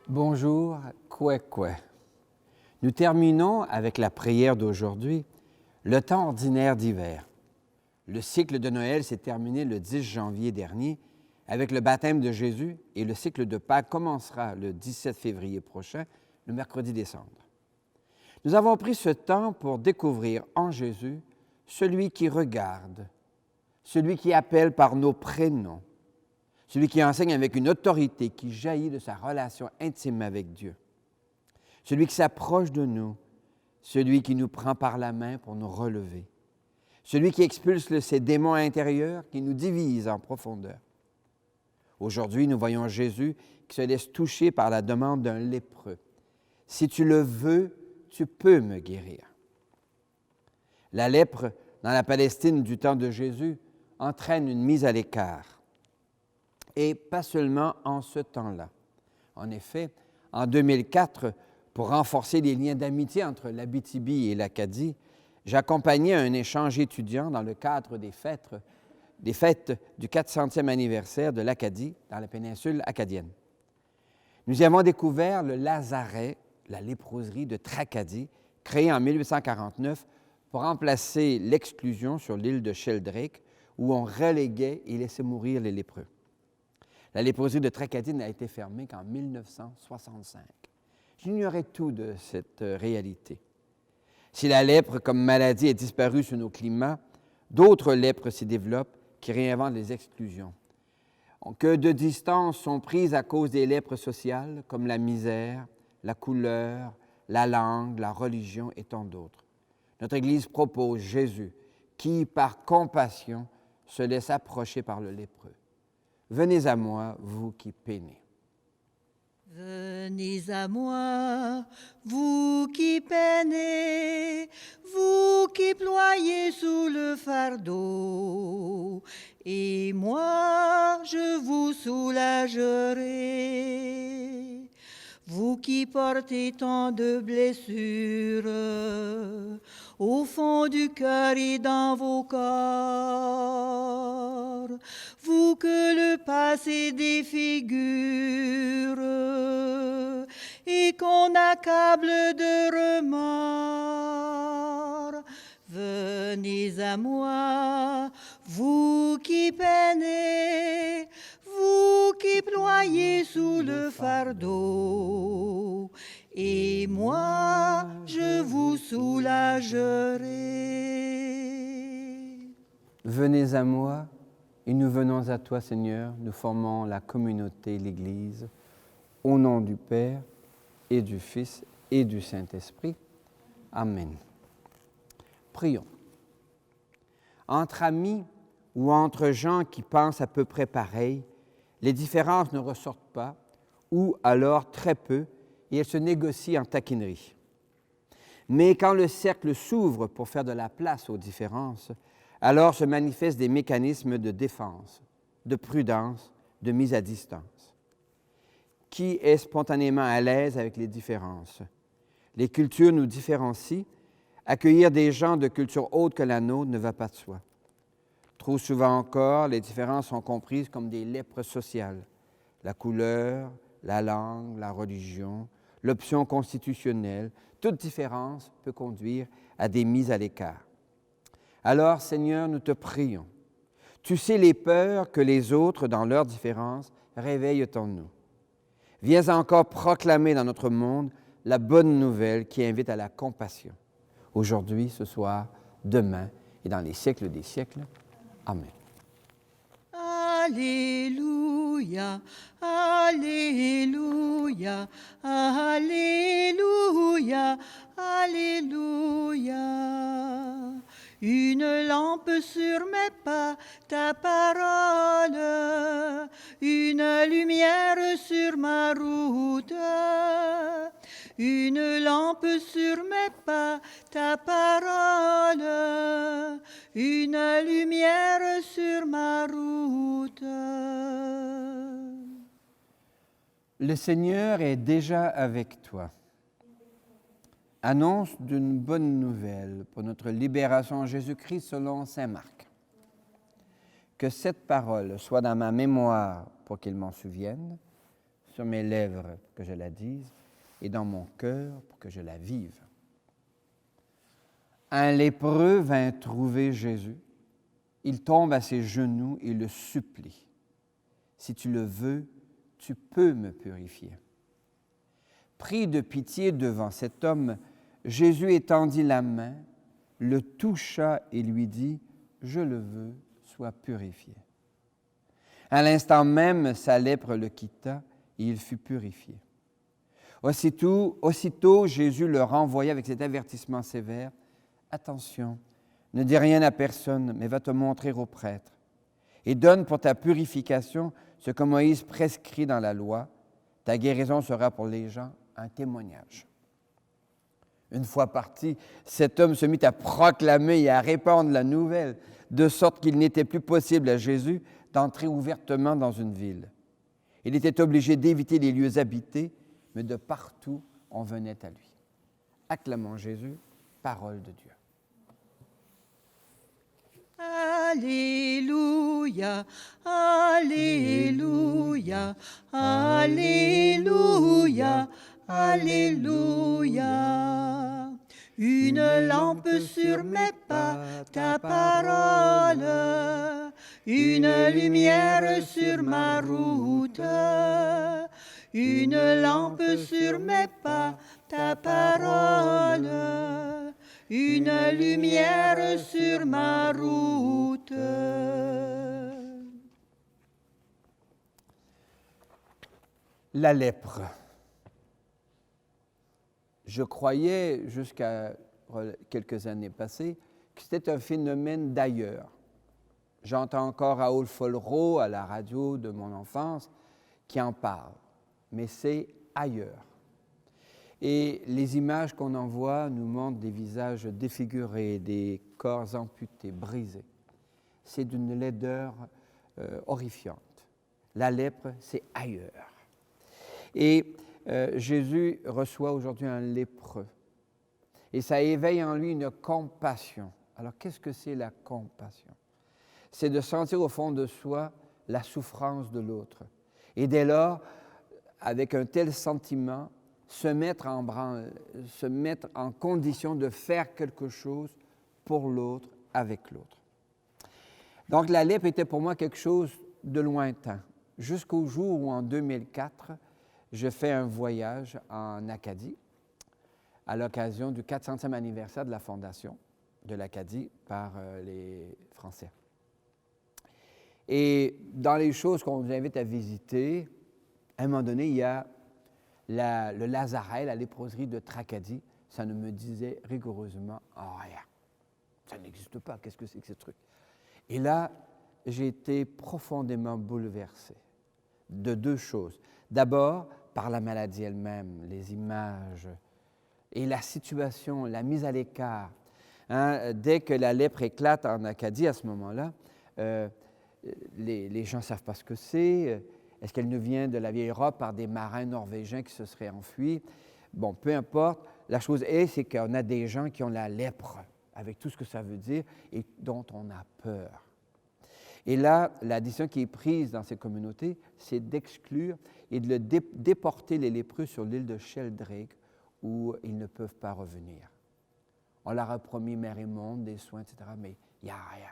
Bonjour, Kwekwe. Nous terminons avec la prière d'aujourd'hui, le temps ordinaire d'hiver. Le cycle de Noël s'est terminé le 10 janvier dernier avec le baptême de Jésus et le cycle de Pâques commencera le 17 février prochain, le mercredi des Cendres. Nous avons pris ce temps pour découvrir en Jésus celui qui regarde, celui qui appelle par nos prénoms, celui qui enseigne avec une autorité qui jaillit de sa relation intime avec Dieu, celui qui s'approche de nous, celui qui nous prend par la main pour nous relever, celui qui expulse ces démons intérieurs qui nous divisent en profondeur. Aujourd'hui, nous voyons Jésus qui se laisse toucher par la demande d'un lépreux. « Si tu le veux, tu peux me guérir. » La lèpre, dans la Palestine du temps de Jésus, entraîne une mise à l'écart. Et pas seulement en ce temps-là. En effet, en 2004, pour renforcer les liens d'amitié entre l'Abitibi et l'Acadie, j'accompagnais un échange étudiant dans le cadre des fêtes du 400e anniversaire de l'Acadie dans la péninsule acadienne. Nous y avons découvert le lazaret, la léproserie de Tracadie, créée en 1849 pour remplacer l'exclusion sur l'île de Sheldrake, où on reléguait et laissait mourir les lépreux. La léproserie de Tracadie n'a été fermée qu'en 1965. J'ignorais tout de cette réalité. Si la lèpre comme maladie est disparue sur nos climats, d'autres lèpres s'y développent qui réinventent les exclusions. Que de distances sont prises à cause des lèpres sociales comme la misère, la couleur, la langue, la religion et tant d'autres. Notre Église propose Jésus qui, par compassion, se laisse approcher par le lépreux. Venez à moi, vous qui peinez. Venez à moi, vous qui peinez, vous qui ployez sous le fardeau, et moi je vous soulagerai. Vous qui portez tant de blessures au fond du cœur et dans vos corps, vous que le passé défigure et qu'on accable de remords, venez à moi, vous qui peinez, vous qui ployez sous le fardeau, et moi je vous soulagerai. Venez à moi, et nous venons à toi, Seigneur. Nous formons la communauté, l'Église, au nom du Père et du Fils et du Saint-Esprit. Amen. Prions. Entre amis ou entre gens qui pensent à peu près pareil, les différences ne ressortent pas, ou alors très peu, et elles se négocient en taquinerie. Mais quand le cercle s'ouvre pour faire de la place aux différences, alors se manifestent des mécanismes de défense, de prudence, de mise à distance. Qui est spontanément à l'aise avec les différences? Les cultures nous différencient. Accueillir des gens de culture autre que la nôtre ne va pas de soi. Trop souvent encore, les différences sont comprises comme des lèpres sociales. La couleur, la langue, la religion, l'option constitutionnelle, toute différence peut conduire à des mises à l'écart. Alors, Seigneur, nous te prions. Tu sais les peurs que les autres, dans leurs différences, réveillent en nous. Viens encore proclamer dans notre monde la bonne nouvelle qui invite à la compassion. Aujourd'hui, ce soir, demain et dans les siècles des siècles. Amen. Alléluia, Alléluia, Alléluia, Alléluia. Une lampe sur mes pas, ta parole, une lumière sur ma route. Une lampe sur mes pas, ta parole, une lumière sur ma route. Le Seigneur est déjà avec toi. Annonce d'une bonne nouvelle pour notre libération en Jésus-Christ selon saint Marc. Que cette parole soit dans ma mémoire pour qu'il m'en souvienne, sur mes lèvres pour que je la dise, et dans mon cœur pour que je la vive. Un lépreux vint trouver Jésus. Il tombe à ses genoux et le supplie. Si tu le veux, tu peux me purifier. Pris de pitié devant cet homme, Jésus étendit la main, le toucha et lui dit, « Je le veux, sois purifié. » À l'instant même, sa lèpre le quitta et il fut purifié. Aussitôt, Jésus le renvoya avec cet avertissement sévère. « Attention, ne dis rien à personne, mais va te montrer au prêtre. Et donne pour ta purification ce que Moïse prescrit dans la loi. Ta guérison sera pour les gens un témoignage. » Une fois parti, cet homme se mit à proclamer et à répandre la nouvelle, de sorte qu'il n'était plus possible à Jésus d'entrer ouvertement dans une ville. Il était obligé d'éviter les lieux habités, mais de partout on venait à lui. Acclamons Jésus, parole de Dieu. Alléluia, Alléluia, Alléluia, Alléluia. Une lampe sur mes pas, ta parole, une lumière sur ma route. Une lampe sur mes pas, ta parole, une lumière sur ma route. La lèpre. Je croyais, jusqu'à quelques années passées, que c'était un phénomène d'ailleurs. J'entends encore Raoul Follereau à la radio de mon enfance qui en parle, mais c'est ailleurs. Et les images qu'on en voit nous montrent des visages défigurés, des corps amputés, brisés. C'est d'une laideur horrifiante. La lèpre, c'est ailleurs. Et Jésus reçoit aujourd'hui un lépreux. Et ça éveille en lui une compassion. Alors, qu'est-ce que c'est la compassion? C'est de sentir au fond de soi la souffrance de l'autre. Et dès lors, avec un tel sentiment, se mettre en condition de faire quelque chose pour l'autre, avec l'autre. Donc, la lèpre était pour moi quelque chose de lointain. Jusqu'au jour où, en 2004, je fais un voyage en Acadie à l'occasion du 400e anniversaire de la fondation de l'Acadie par les Français. Et dans les choses qu'on nous invite à visiter, à un moment donné, il y a le lazaret, la léproserie de Tracadie. Ça ne me disait rigoureusement rien. Ça n'existe pas, qu'est-ce que c'est que ce truc? Et là, j'ai été profondément bouleversé de deux choses. D'abord, par la maladie elle-même, les images et la situation, la mise à l'écart. Dès que la lèpre éclate en Acadie, à ce moment-là, les gens ne savent pas ce que c'est. Est-ce qu'elle nous vient de la vieille Europe par des marins norvégiens qui se seraient enfuis? Bon, peu importe. La chose c'est qu'on a des gens qui ont la lèpre, avec tout ce que ça veut dire, et dont on a peur. Et là, la décision qui est prise dans ces communautés, c'est d'exclure et de déporter les lépreux sur l'île de Sheldrake, où ils ne peuvent pas revenir. On leur a promis mer et monde, des soins, etc., mais il n'y a rien.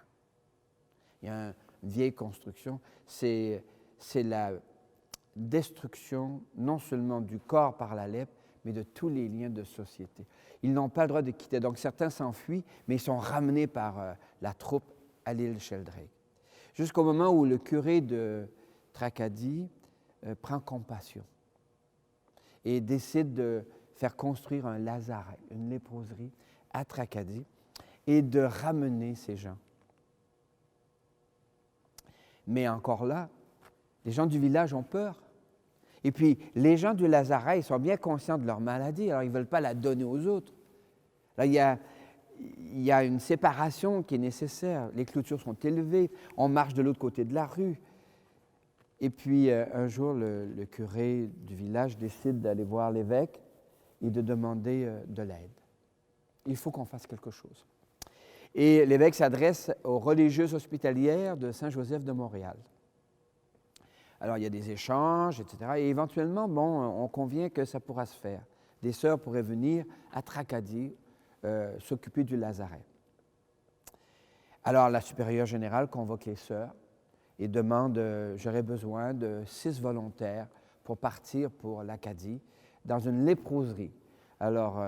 Il y a une vieille construction. C'est la destruction non seulement du corps par la lèpre, mais de tous les liens de société. Ils n'ont pas le droit de quitter. Donc certains s'enfuient, mais ils sont ramenés par la troupe à l'île Sheldrake. Jusqu'au moment où le curé de Tracadie prend compassion et décide de faire construire un lazaret, une léproserie à Tracadie, et de ramener ces gens. Mais encore là, les gens du village ont peur. Et puis, les gens du lazaret, ils sont bien conscients de leur maladie, alors ils ne veulent pas la donner aux autres. Là, il y a une séparation qui est nécessaire. Les clôtures sont élevées, on marche de l'autre côté de la rue. Et puis, un jour, le curé du village décide d'aller voir l'évêque et de demander de l'aide. Il faut qu'on fasse quelque chose. Et l'évêque s'adresse aux religieuses hospitalières de Saint-Joseph de Montréal. Alors, il y a des échanges, etc. Et éventuellement, bon, on convient que ça pourra se faire. Des sœurs pourraient venir à Tracadie s'occuper du lazaret. Alors, la supérieure générale convoque les sœurs et demande, j'aurais besoin de 6 volontaires pour partir pour l'Acadie dans une léproserie. Alors,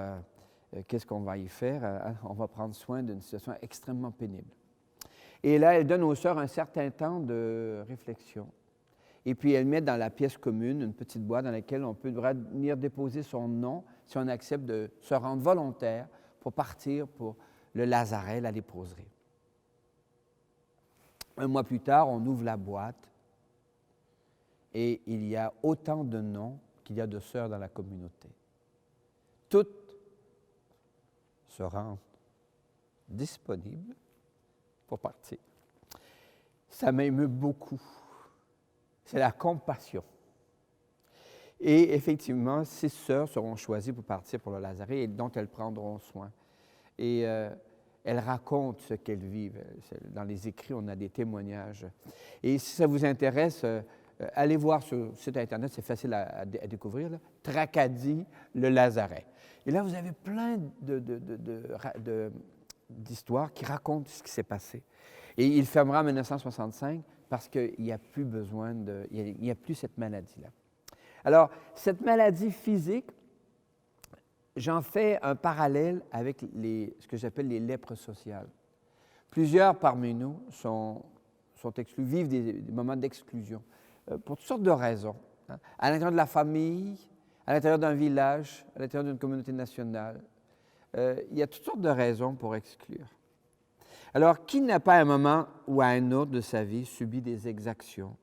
qu'est-ce qu'on va y faire? On va prendre soin d'une situation extrêmement pénible. Et là, elle donne aux sœurs un certain temps de réflexion. Et puis, elle met dans la pièce commune une petite boîte dans laquelle on peut venir déposer son nom si on accepte de se rendre volontaire pour partir pour le lazaret, la léproserie. Un mois plus tard, on ouvre la boîte et il y a autant de noms qu'il y a de sœurs dans la communauté. Toutes se rendent disponibles pour partir. Ça m'émeut beaucoup. C'est la compassion. Et effectivement, 6 sœurs seront choisies pour partir pour le lazaret et dont elles prendront soin. Et elles racontent ce qu'elles vivent. Dans les écrits, on a des témoignages. Et si ça vous intéresse, allez voir sur le site Internet, c'est facile à découvrir, là. Tracadie, le lazaret. Et là, vous avez plein d'histoires qui racontent ce qui s'est passé. Et il fermera en 1965 parce qu'il n'y a plus besoin il n'y a plus cette maladie-là. Alors, cette maladie physique, j'en fais un parallèle avec ce que j'appelle les lèpres sociales. Plusieurs parmi nous sont exclus, vivent des moments d'exclusion pour toutes sortes de raisons. Hein. À l'intérieur de la famille, à l'intérieur d'un village, à l'intérieur d'une communauté nationale. Il y a toutes sortes de raisons pour exclure. Alors, qui n'a pas à un moment ou à un autre de sa vie subi des exactions,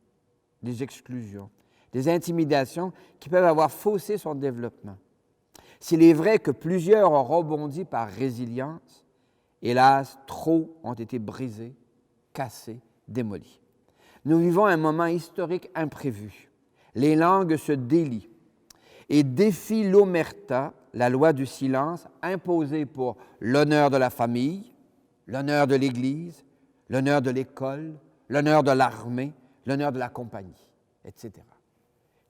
des exclusions, des intimidations qui peuvent avoir faussé son développement? S'il est vrai que plusieurs ont rebondi par résilience, hélas, trop ont été brisés, cassés, démolis. Nous vivons un moment historique imprévu. Les langues se délient et défient l'omerta, la loi du silence, imposée pour l'honneur de la famille, l'honneur de l'Église, l'honneur de l'école, l'honneur de l'armée, l'honneur de la compagnie, etc.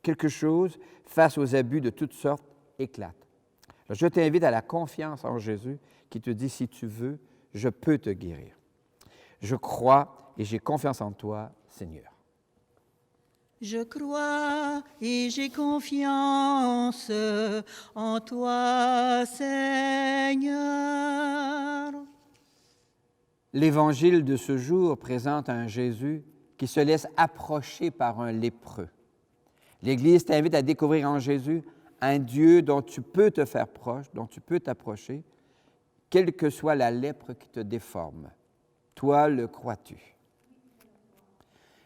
Quelque chose, face aux abus de toutes sortes, éclate. Alors, je t'invite à la confiance en Jésus qui te dit, si tu veux, je peux te guérir. Je crois et j'ai confiance en toi, Seigneur. Je crois et j'ai confiance en toi, Seigneur. L'Évangile de ce jour présente un Jésus qui se laisse approcher par un lépreux. L'Église t'invite à découvrir en Jésus un Dieu dont tu peux te faire proche, dont tu peux t'approcher, quelle que soit la lèpre qui te déforme. Toi, le crois-tu?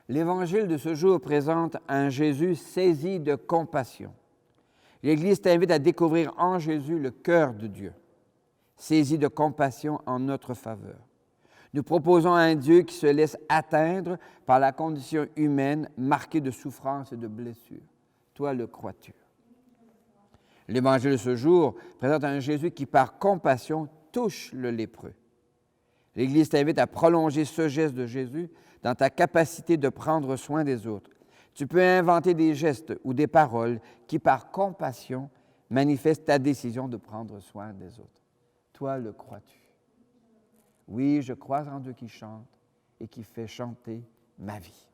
L'Évangile de ce jour présente un Jésus saisi de compassion. L'Église t'invite à découvrir en Jésus le cœur de Dieu, saisi de compassion en notre faveur. Nous proposons un Dieu qui se laisse atteindre par la condition humaine marquée de souffrance et de blessures. Toi, le crois-tu? L'Évangile de ce jour présente un Jésus qui, par compassion, touche le lépreux. L'Église t'invite à prolonger ce geste de Jésus dans ta capacité de prendre soin des autres. Tu peux inventer des gestes ou des paroles qui, par compassion, manifestent ta décision de prendre soin des autres. Toi, le crois-tu? Oui, je crois en Dieu qui chante et qui fait chanter ma vie.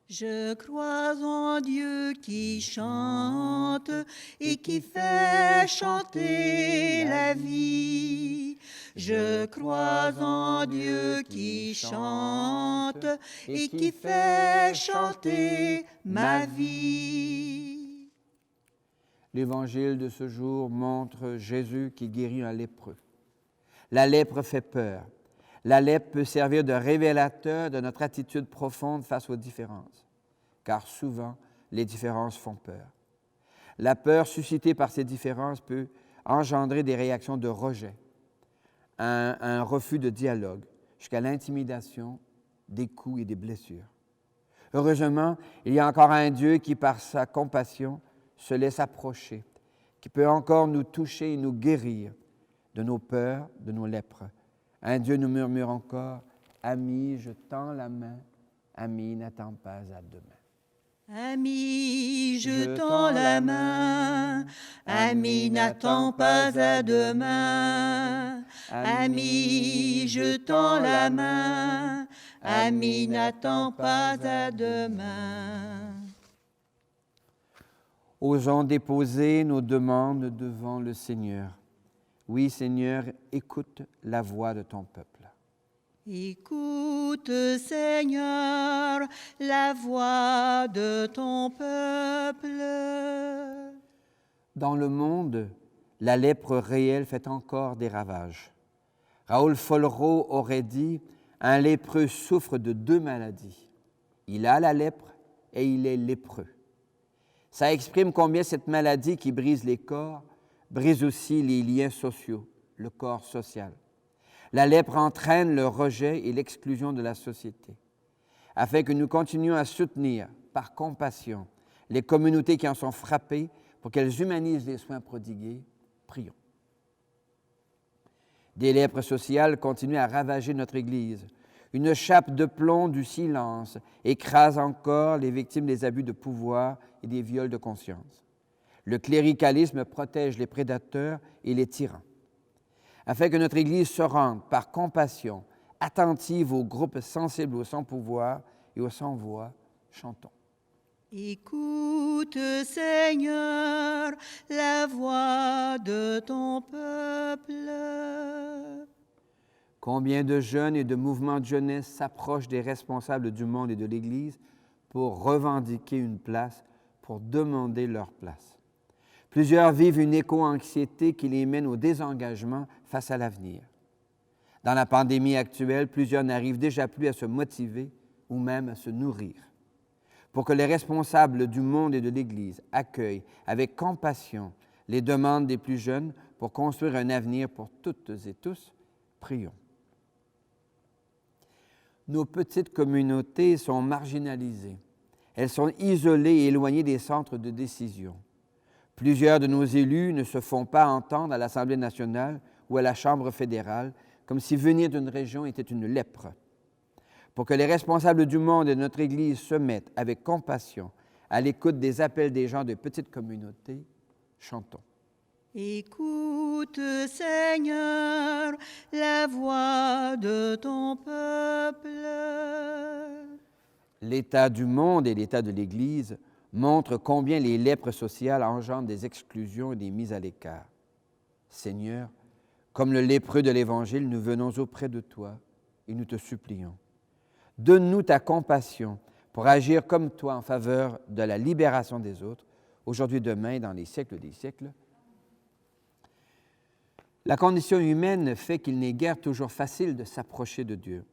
Je crois en Dieu qui chante et qui fait chanter la vie. Je crois en Dieu qui chante et qui fait chanter ma vie. L'Évangile de ce jour montre Jésus qui guérit un lépreux. La lèpre fait peur. La lèpre peut servir de révélateur de notre attitude profonde face aux différences, car souvent, les différences font peur. La peur suscitée par ces différences peut engendrer des réactions de rejet, un refus de dialogue, jusqu'à l'intimidation, des coups et des blessures. Heureusement, il y a encore un Dieu qui, par sa compassion, se laisse approcher, qui peut encore nous toucher et nous guérir de nos peurs, de nos lèpres. Un Dieu nous murmure encore, « Ami, je tends la main, ami, n'attends pas à demain. » Ami, je tends la main. Ami, n'attends pas à demain. Ami, je tends la main. Ami, n'attends pas à demain. Osons déposer nos demandes devant le Seigneur. Oui, Seigneur, écoute la voix de ton peuple. Écoute, Seigneur, la voix de ton peuple. Dans le monde, la lèpre réelle fait encore des ravages. Raoul Follereau aurait dit « Un lépreux souffre de 2 maladies. Il a la lèpre et il est lépreux. » Ça exprime combien cette maladie qui brise les corps brise aussi les liens sociaux, le corps social. La lèpre entraîne le rejet et l'exclusion de la société. Afin que nous continuions à soutenir, par compassion, les communautés qui en sont frappées pour qu'elles humanisent les soins prodigués, prions. Des lèpres sociales continuent à ravager notre Église. Une chape de plomb du silence écrase encore les victimes des abus de pouvoir et des viols de conscience. Le cléricalisme protège les prédateurs et les tyrans. Afin que notre Église se rende, par compassion, attentive aux groupes sensibles aux sans-pouvoir et aux sans-voix, chantons. Écoute, Seigneur, la voix de ton peuple. Combien de jeunes et de mouvements de jeunesse s'approchent des responsables du monde et de l'Église pour revendiquer une place, pour demander leur place. Plusieurs vivent une éco-anxiété qui les mène au désengagement face à l'avenir. Dans la pandémie actuelle, plusieurs n'arrivent déjà plus à se motiver ou même à se nourrir. Pour que les responsables du monde et de l'Église accueillent avec compassion les demandes des plus jeunes pour construire un avenir pour toutes et tous, prions. Nos petites communautés sont marginalisées. Elles sont isolées et éloignées des centres de décision. Plusieurs de nos élus ne se font pas entendre à l'Assemblée nationale ou à la Chambre fédérale, comme si venir d'une région était une lèpre. Pour que les responsables du monde et de notre Église se mettent avec compassion à l'écoute des appels des gens de petites communautés, chantons. Écoute, Seigneur, la voix de ton peuple. L'état du monde et l'état de l'Église montrent combien les lèpres sociales engendrent des exclusions et des mises à l'écart. Seigneur, comme le lépreux de l'Évangile, nous venons auprès de toi et nous te supplions. Donne-nous ta compassion pour agir comme toi en faveur de la libération des autres, aujourd'hui, demain et dans les siècles des siècles. La condition humaine fait qu'il n'est guère toujours facile de s'approcher de Dieu.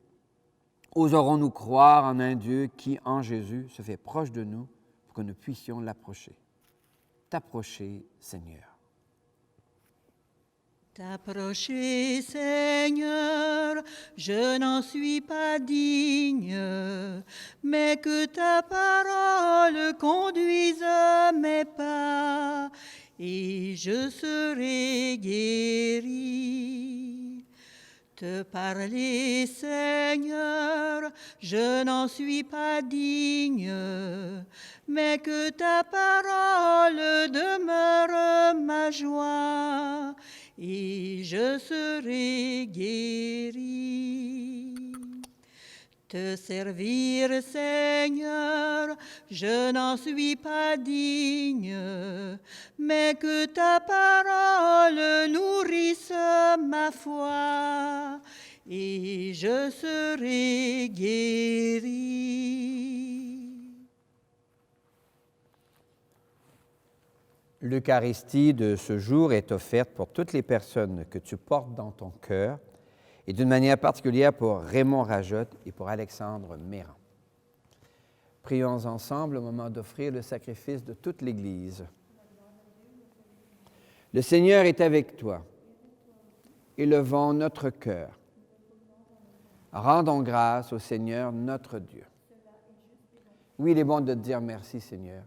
Oserons-nous croire en un Dieu qui, en Jésus, se fait proche de nous pour que nous puissions l'approcher? T'approcher, Seigneur. T'approcher, Seigneur, je n'en suis pas digne, mais que ta parole conduise mes pas, et je serai guéri. Te parler, Seigneur, je n'en suis pas digne, mais que ta parole demeure ma joie, et je serai guéri. Te servir, Seigneur, je n'en suis pas digne, mais que ta parole nourrisse ma foi, et je serai guéri. L'Eucharistie de ce jour est offerte pour toutes les personnes que tu portes dans ton cœur et d'une manière particulière pour Raymond Rajotte et pour Alexandre Méran. Prions ensemble au moment d'offrir le sacrifice de toute l'Église. Le Seigneur est avec toi. Élevons notre cœur. Rendons grâce au Seigneur notre Dieu. Oui, il est bon de te dire merci, Seigneur,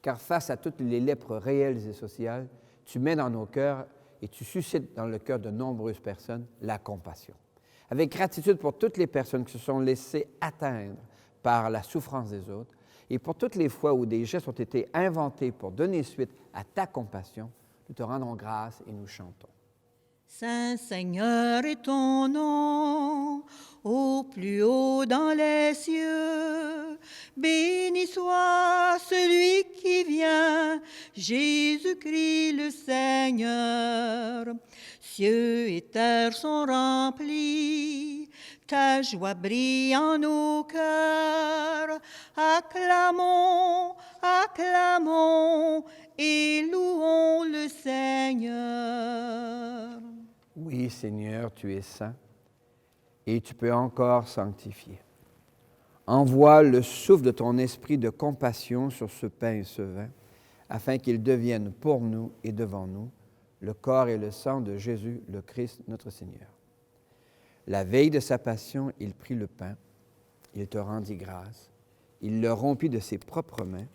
car face à toutes les lèpres réelles et sociales, tu mets dans nos cœurs et tu suscites dans le cœur de nombreuses personnes la compassion. Avec gratitude pour toutes les personnes qui se sont laissées atteindre par la souffrance des autres Et pour toutes les fois où des gestes ont été inventés pour donner suite à ta compassion, nous te rendons grâce et nous chantons. Saint Seigneur est ton nom, au plus haut dans les cieux. Béni soit celui qui vient, Jésus-Christ le Seigneur. Cieux et terre sont remplis, ta joie brille en nos cœurs. Acclamons, acclamons et louons le Seigneur. Oui, Seigneur, tu es saint et tu peux encore sanctifier. Envoie le souffle de ton esprit de compassion sur ce pain et ce vin, afin qu'ils deviennent pour nous et devant nous le corps et le sang de Jésus, le Christ, notre Seigneur. La veille de sa passion, il prit le pain, il te rendit grâce, il le rompit de ses propres mains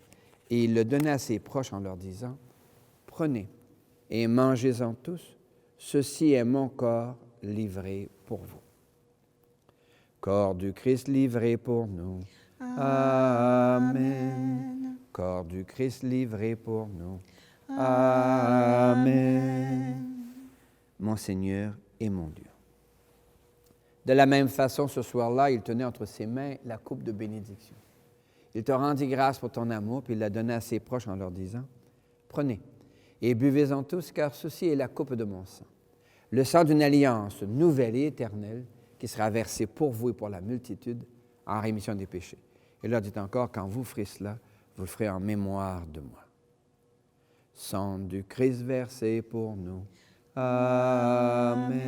et il le donna à ses proches en leur disant, « Prenez et mangez-en tous, ceci est mon corps livré pour vous. » Corps du Christ livré pour nous. Amen. Corps du Christ livré pour nous. Amen. Mon Seigneur et mon Dieu. De la même façon, ce soir-là, il tenait entre ses mains la coupe de bénédiction. Il te rendit grâce pour ton amour, puis il la donna à ses proches en leur disant, « Prenez et buvez-en tous, car ceci est la coupe de mon sang, le sang d'une alliance nouvelle et éternelle qui sera versé pour vous et pour la multitude en rémission des péchés. » Et leur dit encore, « Quand vous ferez cela, vous le ferez en mémoire de moi. » Sang du Christ versé pour nous. Amen.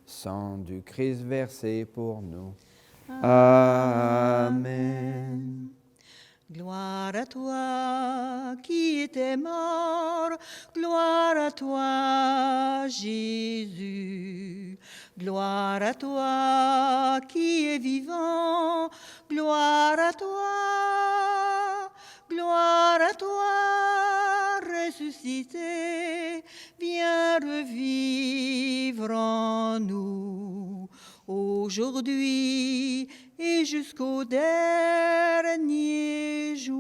Sang du Christ versé pour nous. Amen. Gloire à toi qui étais mort, gloire à toi Jésus. Gloire à toi qui es vivant, gloire à toi ressuscité, viens revivre en nous, aujourd'hui et jusqu'au dernier jour.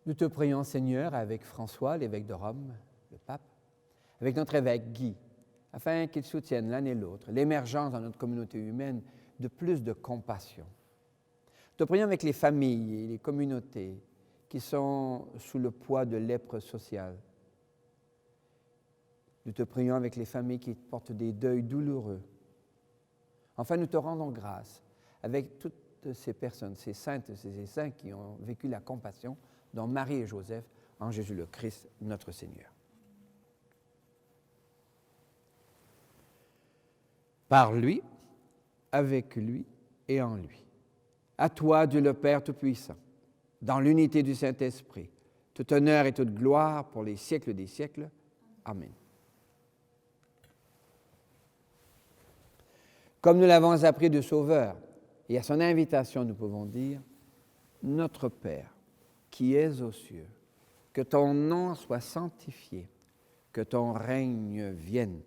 Nous te prions, Seigneur, avec François, l'évêque de Rome, le pape, avec notre évêque Guy, afin qu'ils soutiennent l'un et l'autre l'émergence dans notre communauté humaine de plus de compassion. Nous te prions avec les familles et les communautés qui sont sous le poids de lèpre sociale. Nous te prions avec les familles qui portent des deuils douloureux. Enfin, nous te rendons grâce avec toutes ces personnes, ces saintes et ces saints qui ont vécu la compassion, dont Marie et Joseph, en Jésus le Christ, notre Seigneur. Par lui, avec lui et en lui. À toi, Dieu le Père Tout-Puissant, dans l'unité du Saint-Esprit, toute honneur et toute gloire pour les siècles des siècles. Amen. Comme nous l'avons appris du Sauveur, et à son invitation, nous pouvons dire, « Notre Père, qui es aux cieux, que ton nom soit sanctifié, que ton règne vienne,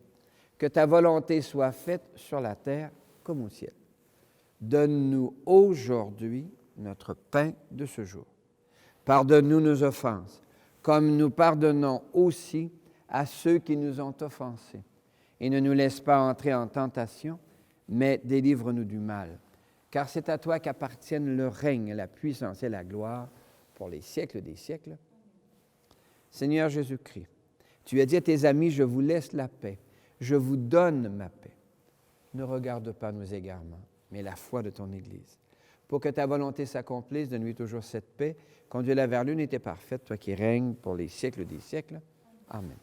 que ta volonté soit faite sur la terre comme au ciel. Donne-nous aujourd'hui notre pain de ce jour. Pardonne-nous nos offenses, comme nous pardonnons aussi à ceux qui nous ont offensés. Et ne nous laisse pas entrer en tentation, mais délivre-nous du mal. Car c'est à toi qu'appartiennent le règne, la puissance et la gloire pour les siècles des siècles. Seigneur Jésus-Christ, tu as dit à tes amis, je vous laisse la paix, je vous donne ma paix. Ne regarde pas nos égarements, mais la foi de ton Église. Pour que ta volonté s'accomplisse, donne-lui toujours cette paix, conduis-la vers l'unité parfaite, toi qui règnes pour les siècles des siècles. Amen.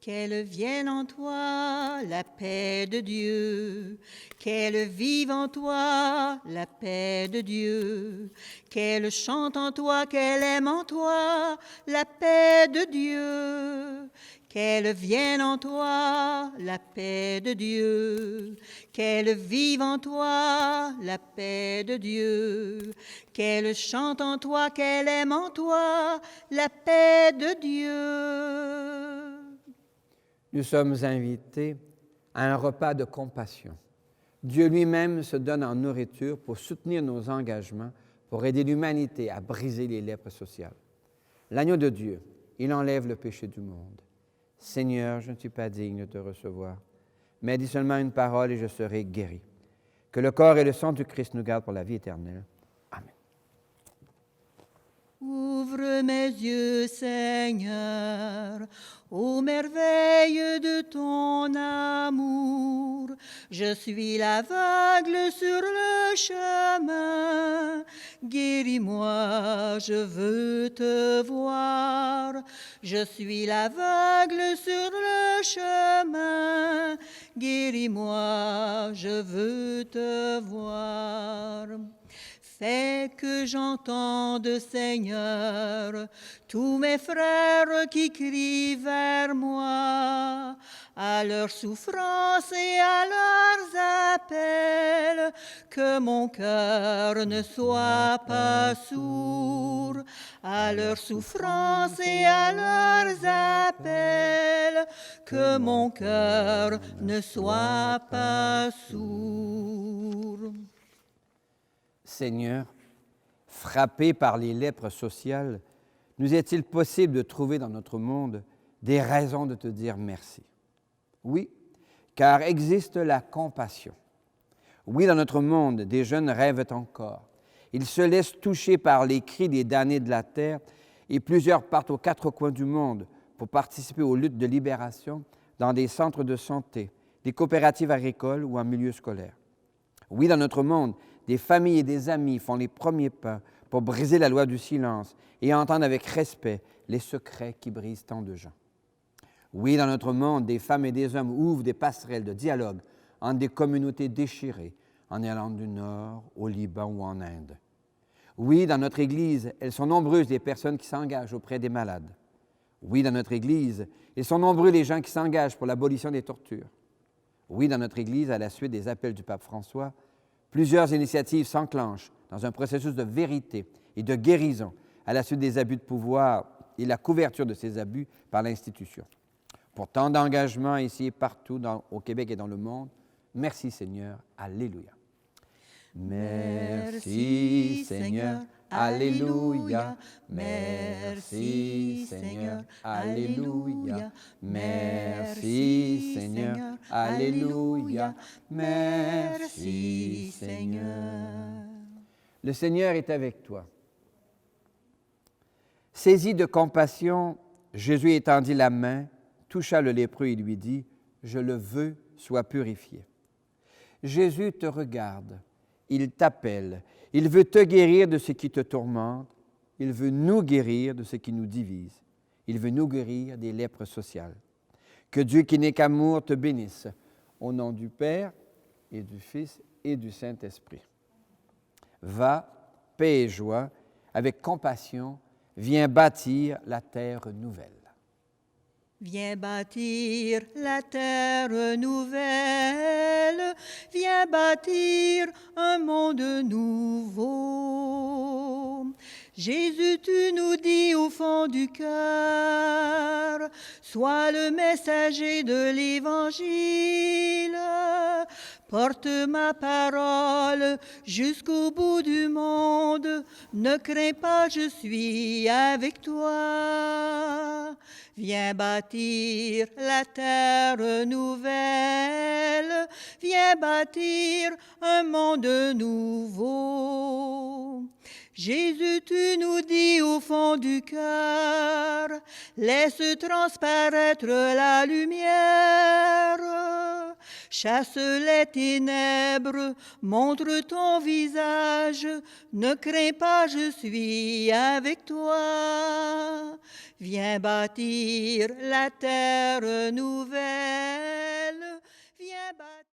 Qu'elle vienne en toi la paix de Dieu, qu'elle vive en toi la paix de Dieu, qu'elle chante en toi, qu'elle aime en toi la paix de Dieu, qu'elle vienne en toi la paix de Dieu, qu'elle vive en toi la paix de Dieu, qu'elle chante en toi, qu'elle aime en toi la paix de Dieu. Nous sommes invités à un repas de compassion Dieu lui-même se donne en nourriture pour soutenir nos engagements, pour aider l'humanité à briser les lèpres sociales. L'agneau de Dieu, il enlève le péché du monde. Seigneur, je ne suis pas digne de te recevoir, mais dis seulement une parole et je serai guéri. Que le corps et le sang du Christ nous gardent pour la vie éternelle. Amen. Ouvre mes yeux, Seigneur, aux merveilles de ton amour. Je suis l'aveugle sur le chemin. Guéris-moi, je veux te voir. Je suis l'aveugle sur le chemin. Guéris-moi, je veux te voir. Fais que j'entende, Seigneur, tous mes frères qui crient vers moi, à leur souffrance et à leurs appels, que mon cœur ne soit pas sourd, à leur souffrance et à leurs appels, que mon cœur ne soit pas sourd. Seigneur, frappé par les lèpres sociales, nous est-il possible de trouver dans notre monde des raisons de te dire merci? Oui, car existe la compassion. Oui, dans notre monde, des jeunes rêvent encore. Ils se laissent toucher par les cris des damnés de la terre et plusieurs partent aux quatre coins du monde pour participer aux luttes de libération dans des centres de santé, des coopératives agricoles ou en milieu scolaire. Oui, dans notre monde, des familles et des amis font les premiers pas pour briser la loi du silence et entendre avec respect les secrets qui brisent tant de gens. Oui, dans notre monde, des femmes et des hommes ouvrent des passerelles de dialogue entre des communautés déchirées en Irlande du Nord, au Liban ou en Inde. Oui, dans notre Église, elles sont nombreuses les personnes qui s'engagent auprès des malades. Oui, dans notre Église, ils sont nombreux les gens qui s'engagent pour l'abolition des tortures. Oui, dans notre Église, à la suite des appels du pape François, plusieurs initiatives s'enclenchent dans un processus de vérité et de guérison à la suite des abus de pouvoir et la couverture de ces abus par l'institution. Pour tant d'engagements ici et partout au Québec et dans le monde, merci Seigneur. Alléluia. Merci Seigneur. Alléluia. Merci Seigneur. Alléluia. Merci Seigneur. Alléluia. Merci Seigneur. Le Seigneur est avec toi. Saisi de compassion, Jésus étendit la main, toucha le lépreux et lui dit, « Je le veux, sois purifié. » Jésus te regarde, il t'appelle, il veut te guérir de ce qui te tourmente, il veut nous guérir de ce qui nous divise, il veut nous guérir des lèpres sociales. Que Dieu qui n'est qu'amour te bénisse, au nom du Père et du Fils et du Saint-Esprit. Va, paix et joie, avec compassion, viens bâtir la terre nouvelle. Viens bâtir la terre nouvelle, viens bâtir un monde nouveau. Jésus, tu nous dis au fond du cœur, sois le messager de l'Évangile. Porte ma parole jusqu'au bout du monde, ne crains pas, je suis avec toi. Viens bâtir la terre nouvelle, viens bâtir un monde nouveau. Jésus, tu nous dis au fond du cœur, laisse transparaître la lumière. Chasse les ténèbres, montre ton visage, ne crains pas, je suis avec toi. Viens bâtir la terre nouvelle, viens bâtir...